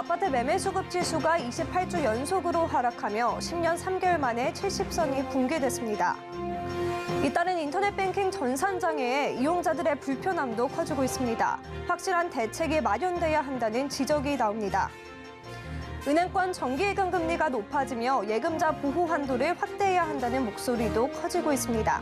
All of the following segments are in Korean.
아파트 매매 수급 지수가 28주 연속으로 하락하며 10년 3개월 만에 70선이 붕괴됐습니다. 잇따른 인터넷 뱅킹 전산장애에 이용자들의 불편함도 커지고 있습니다. 확실한 대책이 마련돼야 한다는 지적이 나옵니다. 은행권 정기예금 금리가 높아지며 예금자 보호 한도를 확대해야 한다는 목소리도 커지고 있습니다.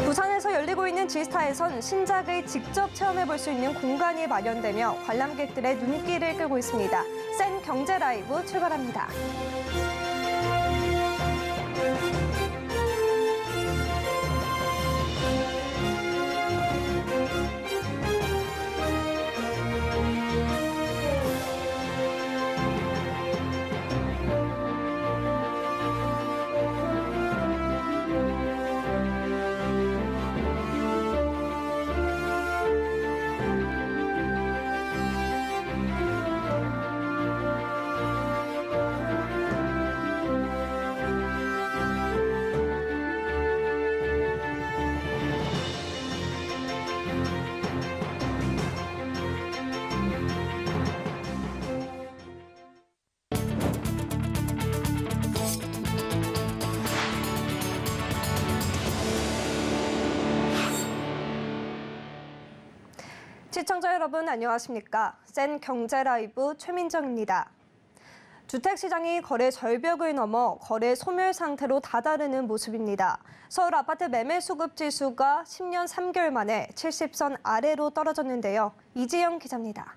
부산에서 열리고 있는 지스타에선 신작을 직접 체험해볼 수 있는 공간이 마련되며 관람객들의 눈길을 끌고 있습니다. 센 경제 라이브 출발합니다. 시청자 여러분 안녕하십니까? 센 경제 라이브 최민정입니다. 주택시장이 거래 절벽을 넘어 거래 소멸 상태로 다다르는 모습입니다. 서울 아파트 매매 수급 지수가 10년 3개월 만에 70선 아래로 떨어졌는데요. 이지영 기자입니다.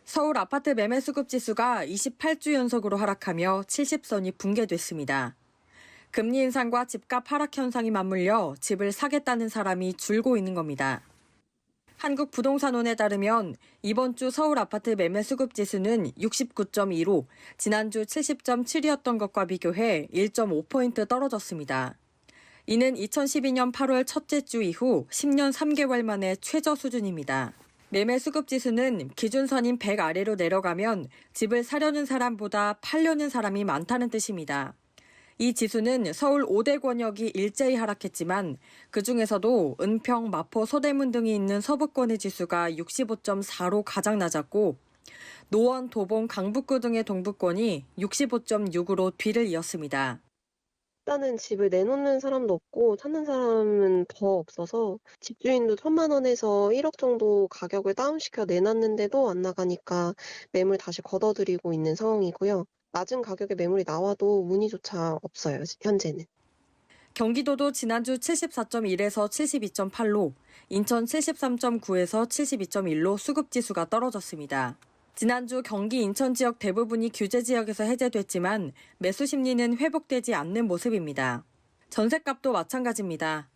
서울 아파트 매매 수급 지수가 28주 연속으로 하락하며 70선이 붕괴됐습니다. 금리 인상과 집값 하락 현상이 맞물려 집을 사겠다는 사람이 줄고 있는 겁니다. 한국부동산원에 따르면 이번 주 서울 아파트 매매 수급 지수는 69.2로 지난주 70.7이었던 것과 비교해 1.5포인트 떨어졌습니다. 이는 2012년 8월 첫째 주 이후 10년 3개월 만에 최저 수준입니다. 매매 수급 지수는 기준선인 100 아래로 내려가면 집을 사려는 사람보다 팔려는 사람이 많다는 뜻입니다. 이 지수는 서울 5대 권역이 일제히 하락했지만 그중에서도 은평, 마포, 서대문 등이 있는 서부권의 지수가 65.4로 가장 낮았고 노원, 도봉, 강북구 등의 동부권이 65.6으로 뒤를 이었습니다. 일단은 집을 내놓는 사람도 없고 찾는 사람은 더 없어서 집주인도 1,000만 원에서 1억 정도 가격을 다운시켜 내놨는데도 안 나가니까 매물 다시 걷어들이고 있는 상황이고요. 낮은 가격에 매물이 나와도 문의조차 없어요, 현재는. 경기도도 지난주 74.1에서 72.8로, 인천 73.9에서 72.1로 수급지수가 떨어졌습니다. 지난주 경기 인천 지역 대부분이 규제 지역에서 해제됐지만 매수 심리는 회복되지 않는 모습입니다. 전셋값도 마찬가지입니다.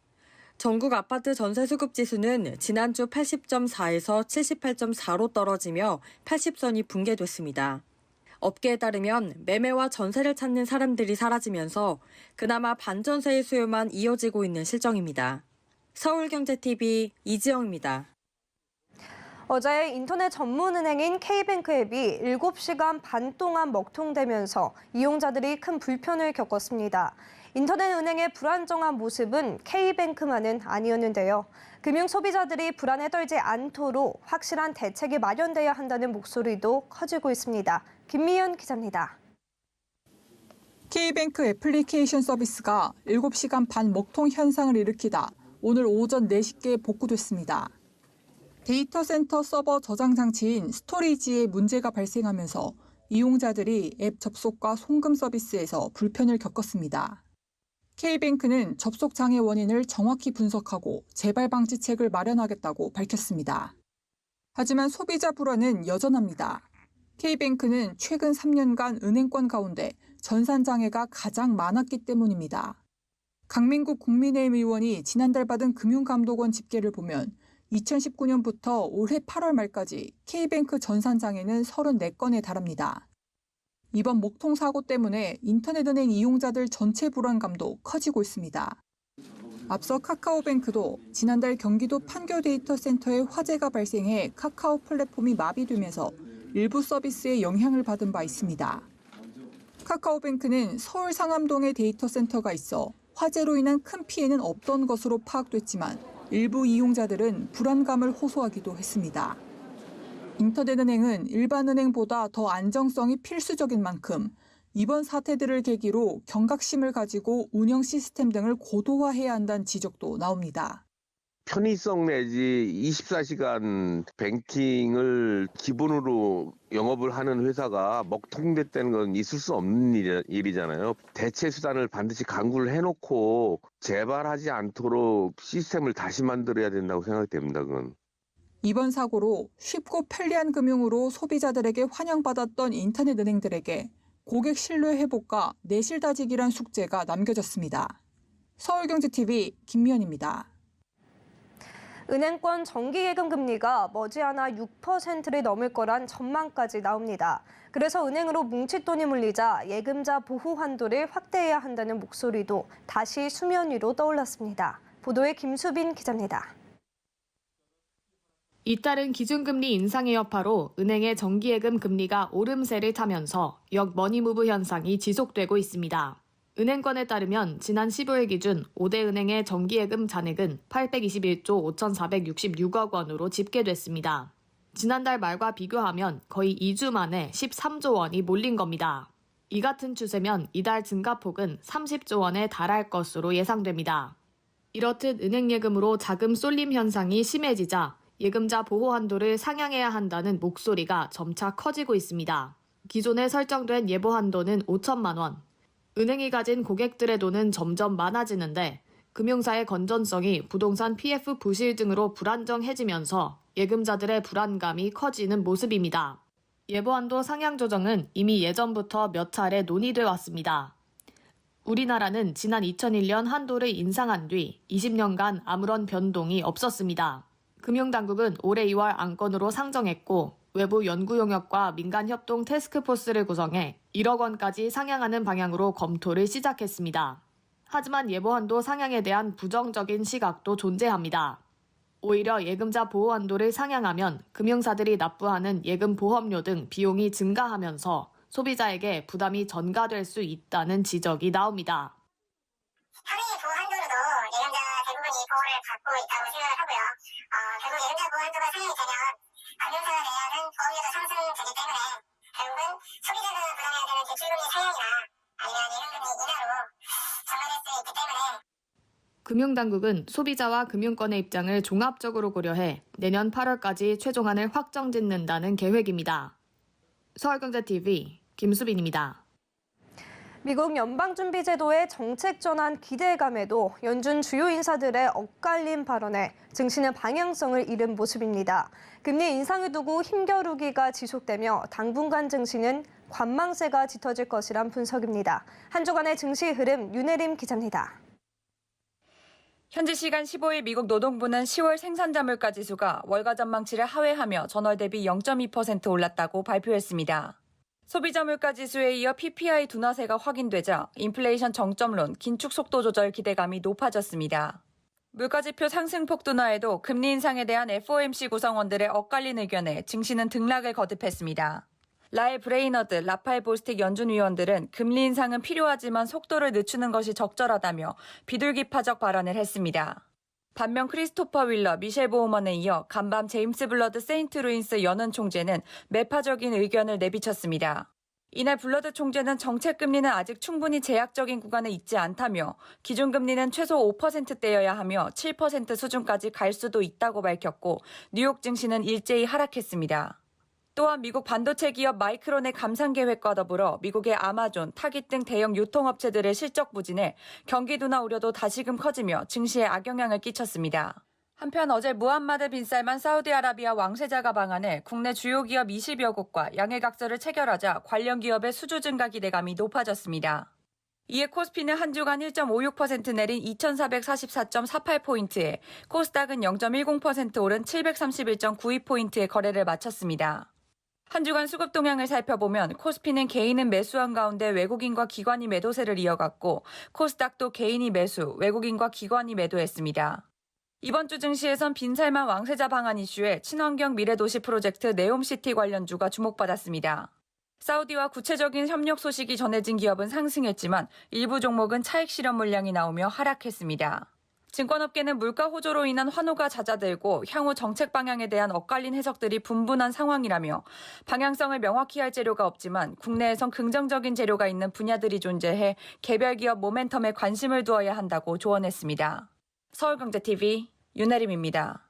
전국 아파트 전세 수급 지수는 지난주 80.4에서 78.4로 떨어지며 80선이 붕괴됐습니다. 업계에 따르면 매매와 전세를 찾는 사람들이 사라지면서 그나마 반전세의 수요만 이어지고 있는 실정입니다. 서울경제TV 이지영입니다. 어제 인터넷 전문은행인 K뱅크 앱이 7시간 반 동안 먹통되면서 이용자들이 큰 불편을 겪었습니다. 인터넷 은행의 불안정한 모습은 K뱅크만은 아니었는데요. 금융 소비자들이 불안에 떨지 않도록 확실한 대책이 마련돼야 한다는 목소리도 커지고 있습니다. 김미연 기자입니다. K뱅크 애플리케이션 서비스가 7시간 반 먹통 현상을 일으키다 오늘 오전 4시께 복구됐습니다. 데이터 센터 서버 저장 장치인 스토리지에 문제가 발생하면서 이용자들이 앱 접속과 송금 서비스에서 불편을 겪었습니다. K뱅크는 접속 장애 원인을 정확히 분석하고 재발 방지책을 마련하겠다고 밝혔습니다. 하지만 소비자 불안은 여전합니다. K뱅크는 최근 3년간 은행권 가운데 전산 장애가 가장 많았기 때문입니다. 강민국 국민의힘 의원이 지난달 받은 금융감독원 집계를 보면 2019년부터 올해 8월 말까지 K뱅크 전산 장애는 34건에 달합니다. 이번 먹통 사고 때문에 인터넷은행 이용자들 전체 불안감도 커지고 있습니다. 앞서 카카오뱅크도 지난달 경기도 판교 데이터 센터에 화재가 발생해 카카오 플랫폼이 마비되면서 일부 서비스에 영향을 받은 바 있습니다. 카카오뱅크는 서울 상암동에 데이터 센터가 있어 화재로 인한 큰 피해는 없던 것으로 파악됐지만 일부 이용자들은 불안감을 호소하기도 했습니다. 인터넷은행은 일반 은행보다 더 안정성이 필수적인 만큼 이번 사태들을 계기로 경각심을 가지고 운영 시스템 등을 고도화해야 한다는 지적도 나옵니다. 편의성 내지 24시간 뱅킹을 기본으로 영업을 하는 회사가 먹통됐다는 건 있을 수 없는 일이잖아요. 대체 수단을 반드시 강구를 해놓고 재발하지 않도록 시스템을 다시 만들어야 된다고 생각됩니다. 그건. 이번 사고로 쉽고 편리한 금융으로 소비자들에게 환영받았던 인터넷 은행들에게 고객 신뢰 회복과 내실 다지기란 숙제가 남겨졌습니다. 서울경제TV 김미연입니다. 은행권 정기예금 금리가 머지않아 6%를 넘을 거란 전망까지 나옵니다. 그래서 은행으로 뭉칫돈이 몰리자 예금자 보호 한도를 확대해야 한다는 목소리도 다시 수면 위로 떠올랐습니다. 보도에 김수빈 기자입니다. 잇따른 기준금리 인상의 여파로 은행의 정기예금 금리가 오름세를 타면서 역머니무브 현상이 지속되고 있습니다. 은행권에 따르면 지난 15일 기준 5대 은행의 정기예금 잔액은 821조 5,466억 원으로 집계됐습니다. 지난달 말과 비교하면 거의 2주 만에 13조 원이 몰린 겁니다. 이 같은 추세면 이달 증가폭은 30조 원에 달할 것으로 예상됩니다. 이렇듯 은행예금으로 자금 쏠림 현상이 심해지자 예금자 보호 한도를 상향해야 한다는 목소리가 점차 커지고 있습니다. 기존에 설정된 예보 한도는 5천만 원. 은행이 가진 고객들의 돈은 점점 많아지는데 금융사의 건전성이 부동산 PF 부실 등으로 불안정해지면서 예금자들의 불안감이 커지는 모습입니다. 예보한도 상향 조정은 이미 예전부터 몇 차례 논의돼 왔습니다. 우리나라는 지난 2001년 한도를 인상한 뒤 20년간 아무런 변동이 없었습니다. 금융당국은 올해 2월 안건으로 상정했고 외부 연구 용역과 민간 협동 태스크포스를 구성해 1억 원까지 상향하는 방향으로 검토를 시작했습니다. 하지만 예보한도 상향에 대한 부정적인 시각도 존재합니다. 오히려 예금자 보호 한도를 상향하면 금융사들이 납부하는 예금 보험료 등 비용이 증가하면서 소비자에게 부담이 전가될 수 있다는 지적이 나옵니다. 현행 보호 한도로도 예금자 대부분이 보호를 받고 있다고 생각을 하고요. 결국 예금자 보호 한도가 상향이 되면 금융사가 내야 하는 보험료도 상승되기 때문에 결국은 소비자가 부담해야 되는 대출금리 상향이나 아니면 예금금리 인하로 전환될 수 있기 때문에 금융당국은 소비자와 금융권의 입장을 종합적으로 고려해 내년 8월까지 최종안을 확정짓는다는 계획입니다. 서울경제TV 김수빈입니다. 미국 연방준비제도의 정책 전환 기대감에도 연준 주요 인사들의 엇갈린 발언에 증시는 방향성을 잃은 모습입니다. 금리 인상을 두고 힘겨루기가 지속되며 당분간 증시는 관망세가 짙어질 것이란 분석입니다. 한 주간의 증시 흐름 윤혜림 기자입니다. 현지 시간 15일 미국 노동부는 10월 생산자 물가 지수가 월가 전망치를 하회하며 전월 대비 0.2% 올랐다고 발표했습니다. 소비자 물가 지수에 이어 PPI 둔화세가 확인되자 인플레이션 정점론, 긴축 속도 조절 기대감이 높아졌습니다. 물가지표 상승폭 둔화에도 금리 인상에 대한 FOMC 구성원들의 엇갈린 의견에 증시는 등락을 거듭했습니다. 라엘 브레이너드, 라파엘 보스틱 연준 위원들은 금리 인상은 필요하지만 속도를 늦추는 것이 적절하다며 비둘기파적 발언을 했습니다. 반면 크리스토퍼 윌러, 미셸 보우먼에 이어 간밤 제임스 블러드 세인트루인스 연은 총재는 매파적인 의견을 내비쳤습니다. 이날 블러드 총재는 정책금리는 아직 충분히 제약적인 구간에 있지 않다며 기준금리는 최소 5%대여야 하며 7% 수준까지 갈 수도 있다고 밝혔고 뉴욕 증시는 일제히 하락했습니다. 또한 미국 반도체 기업 마이크론의 감산 계획과 더불어 미국의 아마존, 타깃 등 대형 유통업체들의 실적 부진에 경기 둔화 우려도 다시금 커지며 증시에 악영향을 끼쳤습니다. 한편 어제 무함마드 빈 살만 사우디아라비아 왕세자가 방한해 국내 주요 기업 20여 곳과 양해각서를 체결하자 관련 기업의 수주 증가 기대감이 높아졌습니다. 이에 코스피는 한 주간 1.56% 내린 2444.48포인트에 코스닥은 0.10% 오른 731.92포인트의 거래를 마쳤습니다. 한 주간 수급 동향을 살펴보면 코스피는 개인은 매수한 가운데 외국인과 기관이 매도세를 이어갔고 코스닥도 개인이 매수, 외국인과 기관이 매도했습니다. 이번 주 증시에선 빈살만 왕세자 방한 이슈에 친환경 미래도시 프로젝트 네옴시티 관련주가 주목받았습니다. 사우디와 구체적인 협력 소식이 전해진 기업은 상승했지만 일부 종목은 차익 실현 물량이 나오며 하락했습니다. 증권업계는 물가 호조로 인한 환호가 잦아들고 향후 정책 방향에 대한 엇갈린 해석들이 분분한 상황이라며 방향성을 명확히 할 재료가 없지만 국내에선 긍정적인 재료가 있는 분야들이 존재해 개별 기업 모멘텀에 관심을 두어야 한다고 조언했습니다. 서울경제TV 윤혜림입니다.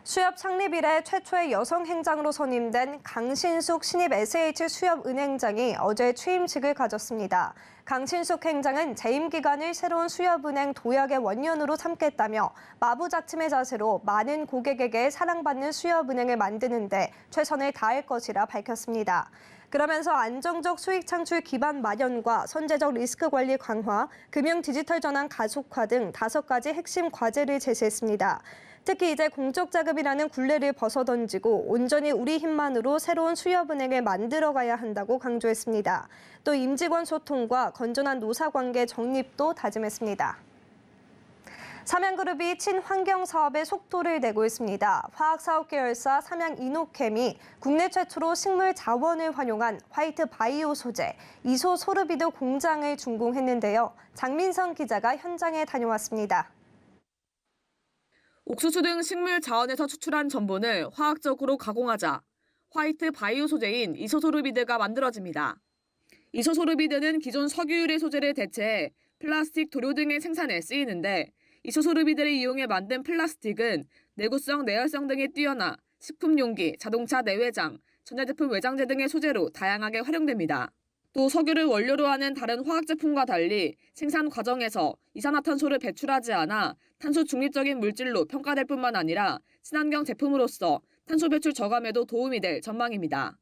수협 창립 이래 최초의 여성 행장으로 선임된 강신숙 신입 SH 수협은행장이 어제 취임식을 가졌습니다. 강신숙 행장은 재임 기간을 새로운 수협은행 도약의 원년으로 삼겠다며 마부작침의 자세로 많은 고객에게 사랑받는 수협은행을 만드는 데 최선을 다할 것이라 밝혔습니다. 그러면서 안정적 수익 창출 기반 마련과 선제적 리스크 관리 강화, 금융 디지털 전환 가속화 등 5가지 핵심 과제를 제시했습니다. 특히 이제 공적자금이라는 굴레를 벗어던지고 온전히 우리 힘만으로 새로운 수협은행을 만들어가야 한다고 강조했습니다. 또 임직원 소통과 건전한 노사관계 정립도 다짐했습니다. 삼양그룹이 친환경 사업에 속도를 내고 있습니다. 화학사업 계열사 삼양이노캠이 국내 최초로 식물 자원을 활용한 화이트 바이오 소재 이소소르비드 공장을 준공했는데요. 장민선 기자가 현장에 다녀왔습니다. 옥수수 등 식물 자원에서 추출한 전분을 화학적으로 가공하자 화이트 바이오 소재인 이소소르비드가 만들어집니다. 이소소르비드는 기존 석유유래 소재를 대체해 플라스틱, 도료 등의 생산에 쓰이는데 이소소르비드를 이용해 만든 플라스틱은 내구성, 내열성 등이 뛰어나 식품 용기, 자동차 내외장, 전자제품 외장재 등의 소재로 다양하게 활용됩니다. 또 석유를 원료로 하는 다른 화학제품과 달리 생산 과정에서 이산화탄소를 배출하지 않아 탄소 중립적인 물질로 평가될 뿐만 아니라 친환경 제품으로서 탄소 배출 저감에도 도움이 될 전망입니다.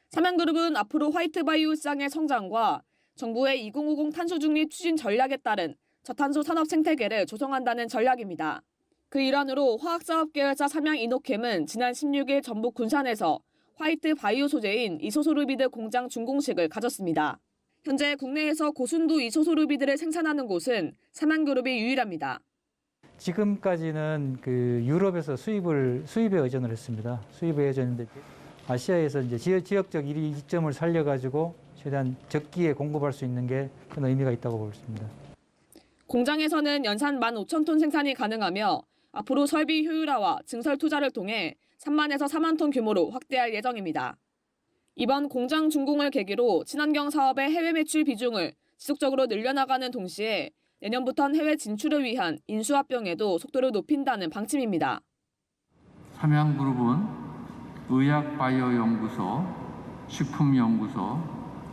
삼양그룹은 앞으로 화이트바이오 시장의 성장과 정부의 2050 탄소 중립 추진 전략에 따른 저탄소 산업 생태계를 조성한다는 전략입니다. 그 일환으로 화학사업 계열사 삼양이노캠은 지난 16일 전북 군산에서 화이트 바이오 소재인 이소소르비드 공장 준공식을 가졌습니다. 현재 국내에서 고순도 이소소르비드를 생산하는 곳은 삼양그룹이 유일합니다. 지금까지는 유럽에서 수입에 의존을 했습니다. 수입에 의존인데 아시아에서 이제 지역적 이점을 살려가지고 최대한 적기에 공급할 수 있는 게 큰 의미가 있다고 보고 있습니다. 공장에서는 연산 15,000톤 생산이 가능하며 앞으로 설비 효율화와 증설 투자를 통해 3만에서 4만 톤 규모로 확대할 예정입니다. 이번 공장 준공을 계기로 친환경 사업의 해외 매출 비중을 지속적으로 늘려나가는 동시에 내년부터는 해외 진출을 위한 인수합병에도 속도를 높인다는 방침입니다. 삼양그룹은 의학바이오연구소, 식품연구소,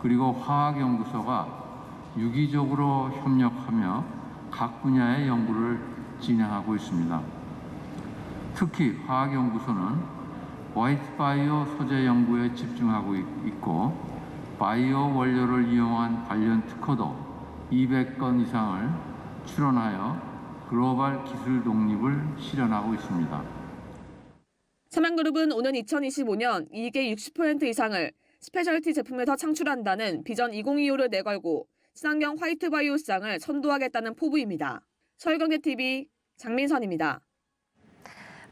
그리고 화학연구소가 유기적으로 협력하며 각 분야의 연구를 진행하고 있습니다. 특히 화학연구소는 화이트바이오 소재 연구에 집중하고 있고 바이오 원료를 이용한 관련 특허도 200건 이상을 출원하여 글로벌 기술 독립을 실현하고 있습니다. 삼양그룹은 오는 2025년 이익의 60% 이상을 스페셜티 제품에서 창출한다는 비전 2025를 내걸고 친환경 화이트바이오 시장을 선도하겠다는 포부입니다. 서울경제TV 장민선입니다.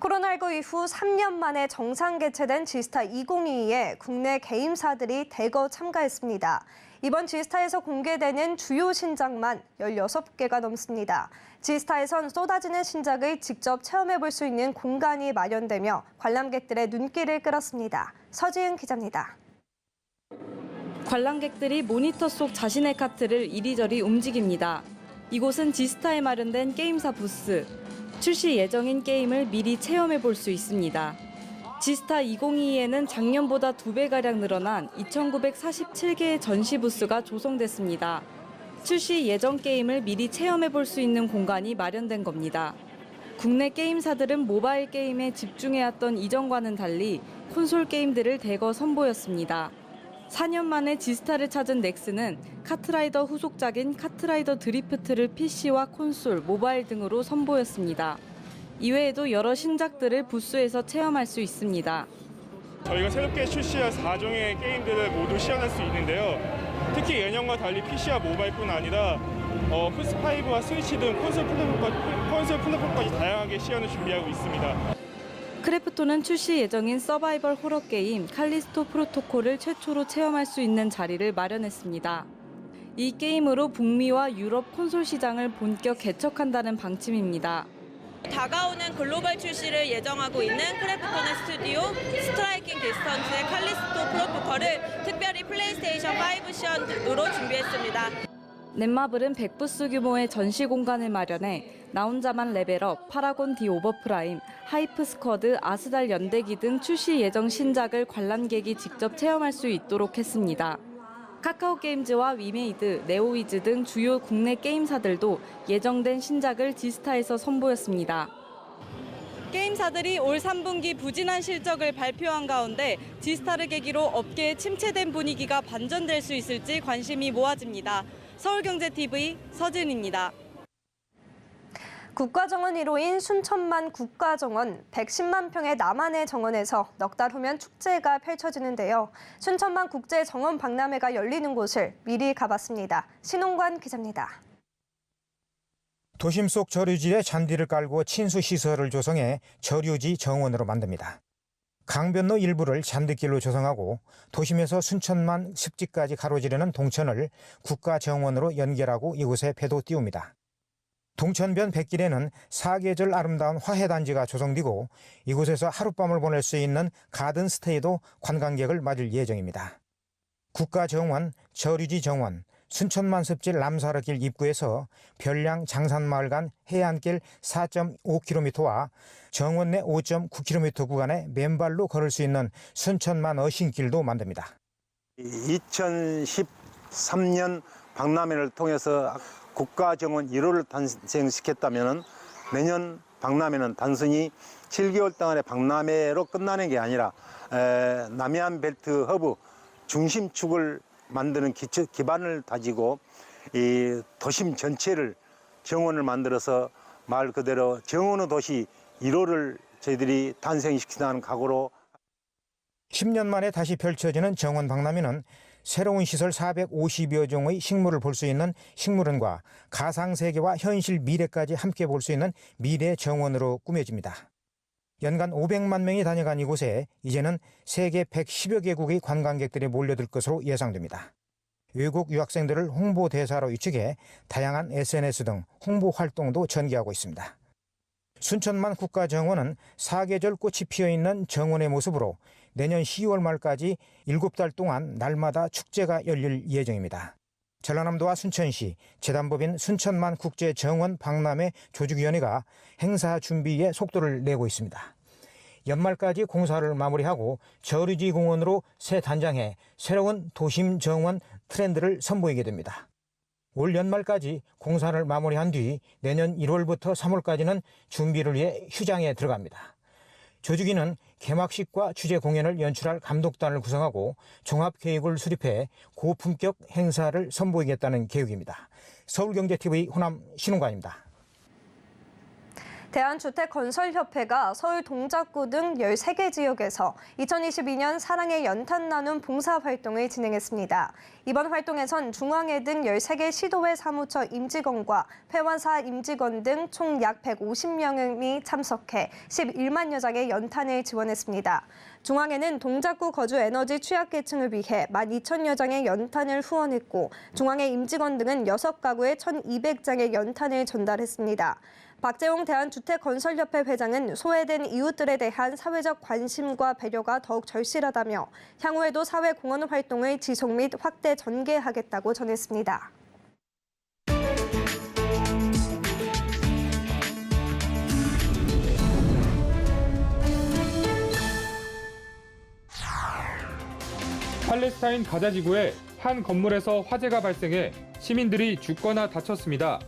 코로나19 이후 3년 만에 정상 개최된 지스타 2022에 국내 게임사들이 대거 참가했습니다. 이번 지스타에서 공개되는 주요 신작만 16개가 넘습니다. 지스타에선 쏟아지는 신작을 직접 체험해볼 수 있는 공간이 마련되며 관람객들의 눈길을 끌었습니다. 서지은 기자입니다. 관람객들이 모니터 속 자신의 카트를 이리저리 움직입니다. 이곳은 지스타에 마련된 게임사 부스. 출시 예정인 게임을 미리 체험해볼 수 있습니다. 지스타 2022에는 작년보다 2배가량 늘어난 2,947개의 전시 부스가 조성됐습니다. 출시 예정 게임을 미리 체험해볼 수 있는 공간이 마련된 겁니다. 국내 게임사들은 모바일 게임에 집중해왔던 이전과는 달리 콘솔 게임들을 대거 선보였습니다. 4년 만에 지스타를 찾은 넥슨은 카트라이더 후속작인 카트라이더 드리프트를 PC와 콘솔, 모바일 등으로 선보였습니다. 이외에도 여러 신작들을 부스에서 체험할 수 있습니다. 저희가 새롭게 출시한 4종의 게임들을 모두 시연할 수 있는데요. 특히 예년과 달리 PC와 모바일뿐 아니라 플스5와 스위치 등 콘솔 플랫폼까지 다양하게 시연을 준비하고 있습니다. 크래프톤은 출시 예정인 서바이벌 호러 게임 칼리스토 프로토콜을 최초로 체험할 수 있는 자리를 마련했습니다. 이 게임으로 북미와 유럽 콘솔 시장을 본격 개척한다는 방침입니다. 다가오는 글로벌 출시를 예정하고 있는 크래프톤의 스튜디오 스트라이킹 디스턴스의 칼리스토 프로포커를 특별히 플레이스테이션 5 시연으로 준비했습니다. 넷마블은 100부스 규모의 전시 공간을 마련해 나 혼자만 레벨업, 파라곤 디 오버프라임, 하이프 스쿼드, 아스달 연대기 등 출시 예정 신작을 관람객이 직접 체험할 수 있도록 했습니다. 카카오 게임즈와 위메이드, 네오위즈 등 주요 국내 게임사들도 예정된 신작을 지스타에서 선보였습니다. 게임사들이 올 3분기 부진한 실적을 발표한 가운데 지스타를 계기로 업계에 침체된 분위기가 반전될 수 있을지 관심이 모아집니다. 서울경제TV 서진입니다. 국가정원 1호인 순천만 국가정원 110만 평의 남한의 정원에서 넉 달 후면 축제가 펼쳐지는데요. 순천만 국제정원 박람회가 열리는 곳을 미리 가봤습니다. 신홍관 기자입니다. 도심 속 저류지에 잔디를 깔고 친수시설을 조성해 저류지 정원으로 만듭니다. 강변로 일부를 잔디길로 조성하고 도심에서 순천만 습지까지 가로지르는 동천을 국가정원으로 연결하고 이곳에 배도 띄웁니다. 동천변 백길에는 사계절 아름다운 화해단지가 조성되고 이곳에서 하룻밤을 보낼 수 있는 가든스테이도 관광객을 맞을 예정입니다. 국가정원, 저류지 정원, 순천만 습지 남사르길 입구에서 별량 장산마을 간 해안길 4.5km와 정원 내 5.9km 구간에 맨발로 걸을 수 있는 순천만 어신길도 만듭니다. 2013년 박람회를 통해서 국가정원 1호를 탄생시켰다면 내년 박람회는 단순히 7개월 동안의 박람회로 끝나는 게 아니라 남해안 벨트 허브 중심축을 만드는 기반을 다지고 이 도심 전체를 정원을 만들어서 말 그대로 정원의 도시 1호를 저희들이 탄생시키자는 각오로 10년 만에 다시 펼쳐지는 정원 박람회는 새로운 시설 450여 종의 식물을 볼 수 있는 식물원과 가상세계와 현실 미래까지 함께 볼 수 있는 미래 정원으로 꾸며집니다. 연간 500만 명이 다녀간 이곳에 이제는 세계 110여 개국의 관광객들이 몰려들 것으로 예상됩니다. 외국 유학생들을 홍보대사로 위촉해 다양한 SNS 등 홍보 활동도 전개하고 있습니다. 순천만 국가정원은 사계절 꽃이 피어있는 정원의 모습으로 내년 10월 말까지 7달 동안 날마다 축제가 열릴 예정입니다. 전라남도와 순천시, 재단법인 순천만 국제정원 박람회 조직위원회가 행사 준비에 속도를 내고 있습니다. 연말까지 공사를 마무리하고 저류지 공원으로 새 단장해 새로운 도심 정원 트렌드를 선보이게 됩니다. 올 연말까지 공사를 마무리한 뒤 내년 1월부터 3월까지는 준비를 위해 휴장에 들어갑니다. 조직위는 개막식과 주제 공연을 연출할 감독단을 구성하고 종합계획을 수립해 고품격 행사를 선보이겠다는 계획입니다. 서울경제TV 호남 신홍관입니다. 대한주택건설협회가 서울 동작구 등 13개 지역에서 2022년 사랑의 연탄 나눔 봉사활동을 진행했습니다. 이번 활동에선 중앙회 등 13개 시도회 사무처 임직원과 회원사 임직원 등 총 약 150명이 참석해 11만여 장의 연탄을 지원했습니다. 중앙회는 동작구 거주 에너지 취약계층을 위해 12,000여 장의 연탄을 후원했고 중앙회 임직원 등은 6가구에 1,200장의 연탄을 전달했습니다. 박재홍 대한주택건설협회 회장은 소외된 이웃들에 대한 사회적 관심과 배려가 더욱 절실하다며 향후에도 사회공헌 활동을 지속 및 확대 전개하겠다고 전했습니다. 팔레스타인 가자 지구의 한 건물에서 화재가 발생해 시민들이 죽거나 다쳤습니다.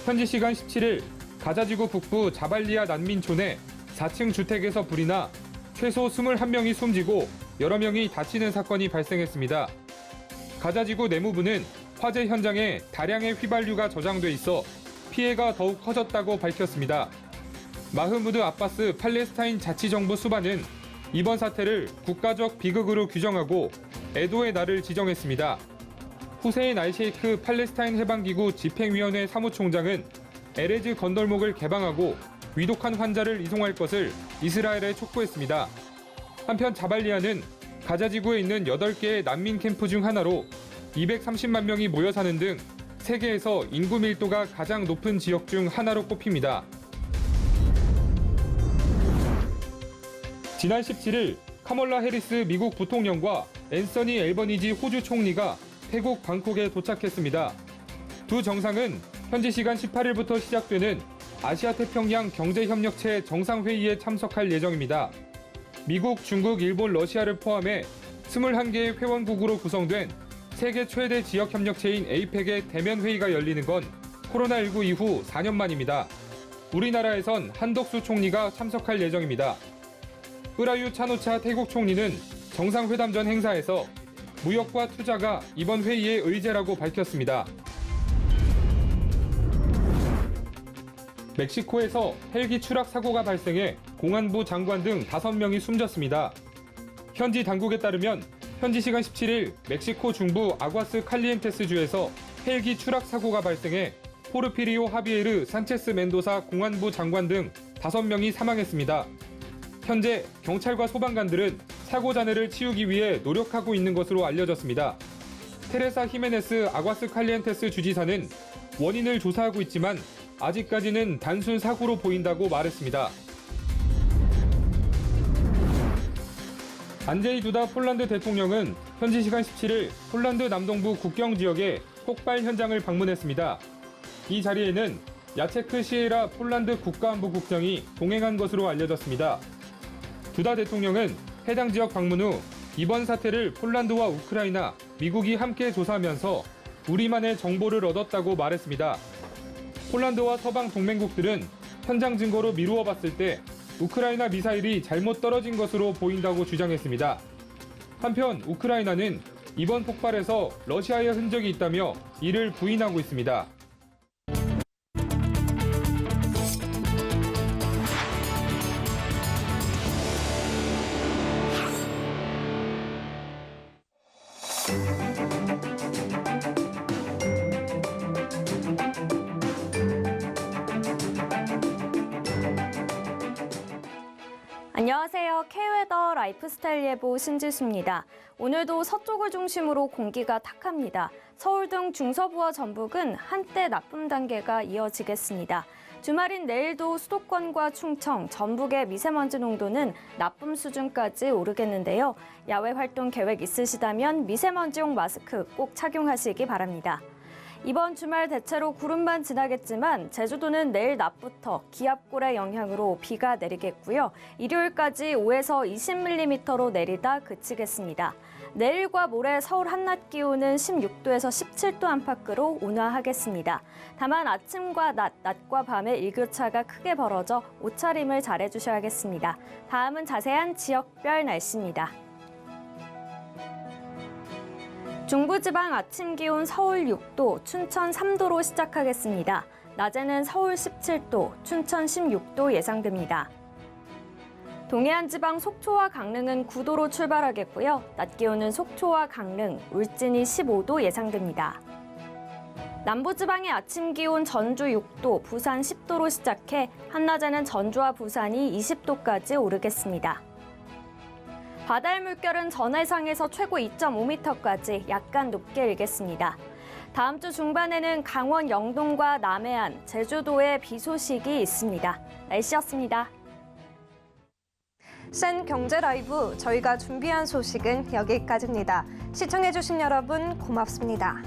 현지 시간 17일 가자지구 북부 자발리아 난민촌의 4층 주택에서 불이 나 최소 21명이 숨지고 여러 명이 다치는 사건이 발생했습니다. 가자지구 내무부는 화재 현장에 다량의 휘발유가 저장돼 있어 피해가 더욱 커졌다고 밝혔습니다. 마흐무드 아바스 팔레스타인 자치정부 수반은 이번 사태를 국가적 비극으로 규정하고 애도의 날을 지정했습니다. 후세인 알셰이크 팔레스타인 해방기구 집행위원회 사무총장은 에레즈 건널목을 개방하고 위독한 환자를 이송할 것을 이스라엘에 촉구했습니다. 한편 자발리아는 가자지구에 있는 8개의 난민 캠프 중 하나로 230만 명이 모여 사는 등 세계에서 인구 밀도가 가장 높은 지역 중 하나로 꼽힙니다. 지난 17일 카멀라 해리스 미국 부통령과 앤서니 앨버니지 호주 총리가 태국 방콕에 도착했습니다. 두 정상은 현지 시간 18일부터 시작되는 아시아태평양 경제협력체 정상회의에 참석할 예정입니다. 미국, 중국, 일본, 러시아를 포함해 21개의 회원국으로 구성된 세계 최대 지역협력체인 에이펙의 대면 회의가 열리는 건 코로나19 이후 4년 만입니다. 우리나라에선 한덕수 총리가 참석할 예정입니다. 프라유 차노차 태국 총리는 정상회담 전 행사에서 무역과 투자가 이번 회의의 의제라고 밝혔습니다. 멕시코에서 헬기 추락 사고가 발생해 공안부 장관 등 5명이 숨졌습니다. 현지 당국에 따르면 현지 시간 17일 멕시코 중부 아과스 칼리엔테스 주에서 헬기 추락 사고가 발생해 포르피리오 하비에르 산체스 멘도사 공안부 장관 등 5명이 사망했습니다. 현재 경찰과 소방관들은 사고 잔해를 치우기 위해 노력하고 있는 것으로 알려졌습니다. 테레사 히메네스 아과스 칼리엔테스 주지사는 원인을 조사하고 있지만 아직까지는 단순 사고로 보인다고 말했습니다. 안제이 두다 폴란드 대통령은 현지 시간 17일 폴란드 남동부 국경 지역의 폭발 현장을 방문했습니다. 이 자리에는 야체크 시에라 폴란드 국가안보국장이 동행한 것으로 알려졌습니다. 두다 대통령은 해당 지역 방문 후 이번 사태를 폴란드와 우크라이나, 미국이 함께 조사하면서 우리만의 정보를 얻었다고 말했습니다. 폴란드와 서방 동맹국들은 현장 증거로 미루어 봤을 때 우크라이나 미사일이 잘못 떨어진 것으로 보인다고 주장했습니다. 한편 우크라이나는 이번 폭발에서 러시아의 흔적이 있다며 이를 부인하고 있습니다. 안녕하세요. K웨더 라이프스타일 예보 신지수입니다. 오늘도 서쪽을 중심으로 공기가 탁합니다. 서울 등 중서부와 전북은 한때 나쁨 단계가 이어지겠습니다. 주말인 내일도 수도권과 충청, 전북의 미세먼지 농도는 나쁨 수준까지 오르겠는데요. 야외 활동 계획 있으시다면 미세먼지용 마스크 꼭 착용하시기 바랍니다. 이번 주말 대체로 구름만 지나겠지만 제주도는 내일 낮부터 기압골의 영향으로 비가 내리겠고요. 일요일까지 5에서 20mm로 내리다 그치겠습니다. 내일과 모레 서울 한낮 기온은 16도에서 17도 안팎으로 온화하겠습니다. 다만 아침과 낮과 밤의 일교차가 크게 벌어져 옷차림을 잘해주셔야겠습니다. 다음은 자세한 지역별 날씨입니다. 중부지방 아침 기온 서울 6도, 춘천 3도로 시작하겠습니다. 낮에는 서울 17도, 춘천 16도 예상됩니다. 동해안 지방 속초와 강릉은 9도로 출발하겠고요. 낮 기온은 속초와 강릉, 울진이 15도 예상됩니다. 남부지방의 아침 기온 전주 6도, 부산 10도로 시작해 한낮에는 전주와 부산이 20도까지 오르겠습니다. 바다의 물결은 전해상에서 최고 2.5m까지 약간 높게 일겠습니다. 다음 주 중반에는 강원 영동과 남해안, 제주도에 비 소식이 있습니다. 날씨였습니다. 센 경제 라이브, 저희가 준비한 소식은 여기까지입니다. 시청해주신 여러분 고맙습니다.